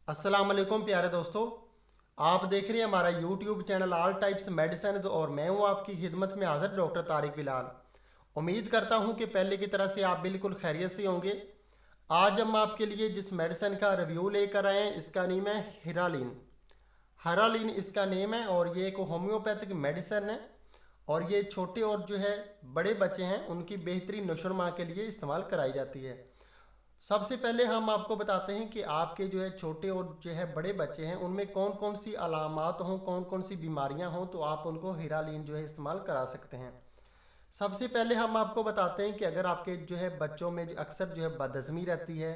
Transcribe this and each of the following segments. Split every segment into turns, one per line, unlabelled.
अस्सलाम वालेकुम प्यारे दोस्तों। आप देख रहे हैं हमारा YouTube channel all types medicine और मैं हूं आपकी खिदमत में हाजिर डॉक्टर तारिक बिलाल। उम्मीद करता हूं कि पहले की तरह से आप बिल्कुल खैरियत से होंगे। आज हम आपके लिए जिस मेडिसिन का रिव्यू लेकर आए हैं इसका नेम है हिरालिन। हरालिन इसका नेम है और ये एक होम्योपैथिक मेडिसिन है और ये छोटे और जो है बड़े बच्चे हैं उनकी बेहतरीन नशोनुमा के लिए इस्तेमाल कराई जाती है। सबसे पहले हम आपको बताते हैं कि आपके जो है छोटे और जो है बड़े बच्चे हैं उनमें कौन कौन सी अलामात हों, कौन कौन सी बीमारियां हों, तो आप उनको हिरालीन जो है इस्तेमाल करा सकते हैं। सबसे पहले हम आपको बताते हैं कि अगर आपके जो है बच्चों में अक्सर जो है बदहज़मी रहती है,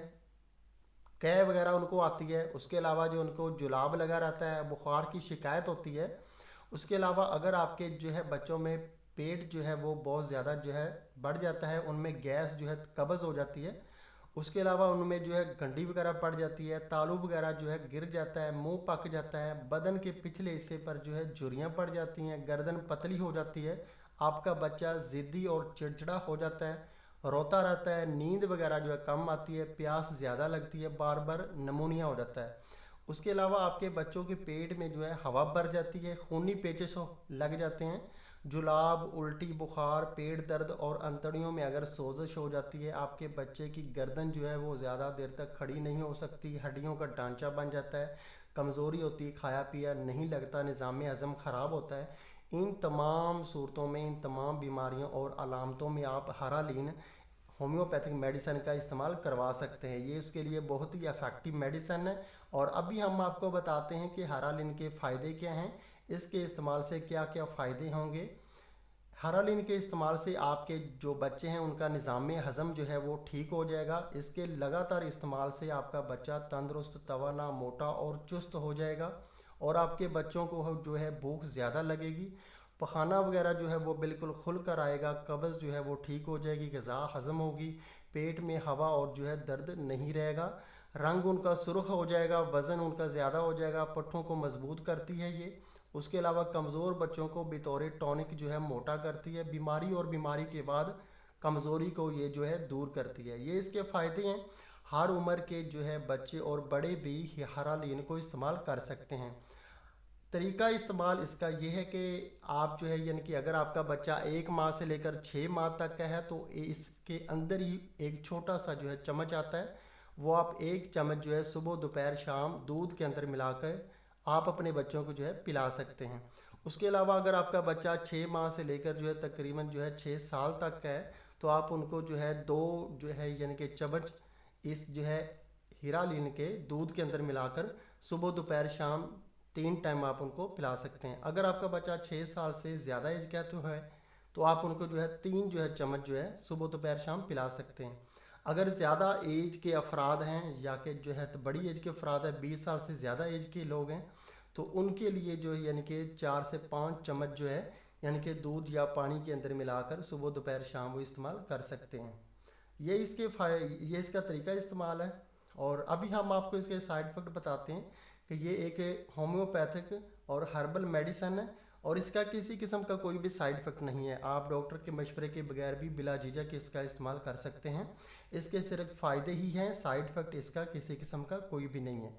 कै वगैरह उनको आती है, उसके अलावा जो उनको जुलाब लगा रहता है, बुखार की शिकायत होती है, उसके अलावा अगर आपके जो है बच्चों में पेट जो है वो बहुत ज़्यादा जो है बढ़ जाता है, उनमें गैस जो है कब्ज़ हो जाती है, उसके अलावा उनमें जो है गंडी वगैरह पड़ जाती है, तालू वगैरह जो है गिर जाता है, मुंह पक जाता है, बदन के पिछले हिस्से पर जो है झुर्रियाँ पड़ जाती हैं, गर्दन पतली हो जाती है, आपका बच्चा ज़िद्दी और चिड़चिड़ा हो जाता है, रोता रहता है, नींद वगैरह जो है कम आती है, प्यास ज़्यादा लगती है, बार बार नमूनिया हो जाता है। उसके अलावा आपके बच्चों के पेट में जो है हवा भर जाती है, खूनी पेचिश लग जाते हैं, जुलाब, उल्टी, बुखार, पेट दर्द और अंतड़ियों में अगर सोजिश हो जाती है, आपके बच्चे की गर्दन जो है वो ज़्यादा देर तक खड़ी नहीं हो सकती, हड्डियों का ढांचा बन जाता है, कमज़ोरी होती है, खाया पिया नहीं लगता, निज़ाम हज़म ख़राब होता है। इन तमाम सूरतों में, इन तमाम बीमारियों और अलामतों में आप हरालीन होम्योपैथिक मेडिसिन का इस्तेमाल करवा सकते हैं। ये उसके लिए बहुत ही इफ़ेक्टिव मेडिसिन है। और अभी हम आपको बताते हैं कि हरालिन के फ़ायदे क्या हैं, इसके इस्तेमाल से क्या क्या फ़ायदे होंगे। हरालिन के इस्तेमाल से आपके जो बच्चे हैं उनका निज़ाम हज़म जो है वो ठीक हो जाएगा। इसके लगातार इस्तेमाल से आपका बच्चा तंदुरुस्त, तवाना, मोटा और चुस्त हो जाएगा और आपके बच्चों को जो है भूख ज़्यादा लगेगी, पखाना वगैरह जो है वो बिल्कुल खुल कर आएगा, कब्ज़ जो है वो ठीक हो जाएगी, ग़िज़ा हज़म होगी, पेट में हवा और जो है दर्द नहीं रहेगा, रंग उनका सुर्ख हो जाएगा, वज़न उनका ज़्यादा हो जाएगा, पट्ठों को मजबूत करती है ये। उसके अलावा कमज़ोर बच्चों को बतौर टॉनिक जो है मोटा करती है, बीमारी और बीमारी के बाद कमज़ोरी को ये जो है दूर करती है। ये इसके फ़ायदे हैं। हर उम्र के जो है बच्चे और बड़े भी हरालीन को इस्तेमाल कर सकते हैं। तरीका इस्तेमाल इसका ये है कि आप जो है यानी कि अगर आपका बच्चा 1 माह से लेकर 6 माह तक का है तो इसके अंदर ही एक छोटा सा जो है चम्मच आता है, वो आप 1 चम्मच जो है सुबह दोपहर शाम दूध के अंदर मिलाकर आप अपने बच्चों को जो है पिला सकते हैं। उसके अलावा अगर आपका बच्चा 6 माह से लेकर जो है तकरीबन जो है 6 साल तक का है तो आप उनको जो है 2 जो है यानी कि चम्मच इस जो है हीरालिन के दूध के अंदर मिलाकर सुबह दोपहर शाम 3 टाइम आप उनको पिला सकते हैं। अगर आपका बच्चा 6 साल से ज़्यादा एज का तो आप उनको जो है 3 जो है चम्मच जो है सुबह दोपहर शाम पिला सकते हैं। अगर ज़्यादा एज के अफराद हैं या कि जो है तो बड़ी एज के अफराद हैं, 20 साल से ज़्यादा एज के लोग हैं, तो उनके लिए जो है यानी कि 4 से 5 चम्मच जो है यानी कि दूध या पानी के अंदर मिलाकर सुबह दोपहर शाम वो इस्तेमाल कर सकते हैं। ये इसका तरीका इस्तेमाल है। और अभी हम आपको इसके साइड इफ़ेक्ट बताते हैं कि ये एक होम्योपैथिक और हर्बल मेडिसन है और इसका किसी किस्म का कोई भी साइड इफ़ेक्ट नहीं है। आप डॉक्टर के मशवरे के बगैर भी बिला झिझक इसका इस्तेमाल कर सकते हैं। इसके सिर्फ फ़ायदे ही हैं, साइड इफ़ेक्ट इसका किसी किस्म का कोई भी नहीं है।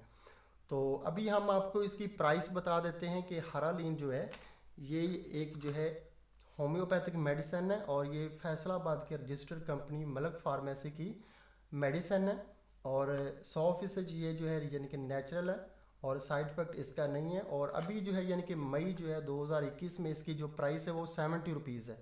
तो अभी हम आपको इसकी प्राइस बता देते हैं कि हरालीन जो है ये एक जो है होम्योपैथिक मेडिसिन है और ये फैसलाबाद के रजिस्टर्ड कंपनी मलक फार्मेसी की मेडिसिन है और 100% ये जो है यानी कि नेचुरल है और साइड इफ़ेक्ट इसका नहीं है। और अभी जो है यानी कि मई जो है 2021 में इसकी जो प्राइस है वो 70 रुपीज़ है,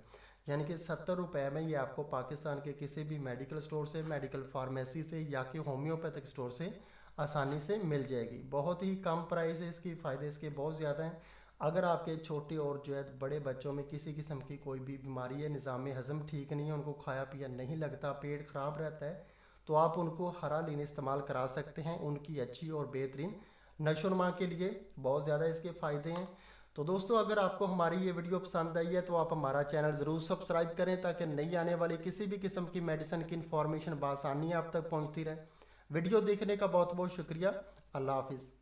यानी कि 70 रुपये में ये आपको पाकिस्तान के किसी भी मेडिकल स्टोर से, मेडिकल फार्मेसी से या कि होम्योपैथिक स्टोर से आसानी से मिल जाएगी। बहुत ही कम प्राइस है इसकी, फ़ायदे इसके बहुत ज़्यादा हैं। अगर आपके छोटे और जो है बड़े बच्चों में किसी किस्म की कोई भी बीमारी है, निज़ाम हज़म ठीक नहीं है, उनको खाया पिया नहीं लगता, पेट ख़राब रहता है, तो आप उनको हरालीन इस्तेमाल करा सकते हैं। उनकी अच्छी और बेहतरीन नशोनुमा के लिए बहुत ज़्यादा इसके फ़ायदे हैं। तो दोस्तों अगर आपको हमारी ये वीडियो पसंद आई है तो आप हमारा चैनल ज़रूर सब्सक्राइब करें ताकि नई आने वाली किसी भी किस्म की मेडिसिन की इन्फॉर्मेशन बआसानी आप तक पहुँचती रहे। वीडियो देखने का बहुत बहुत शुक्रिया। अल्लाह हाफिज़।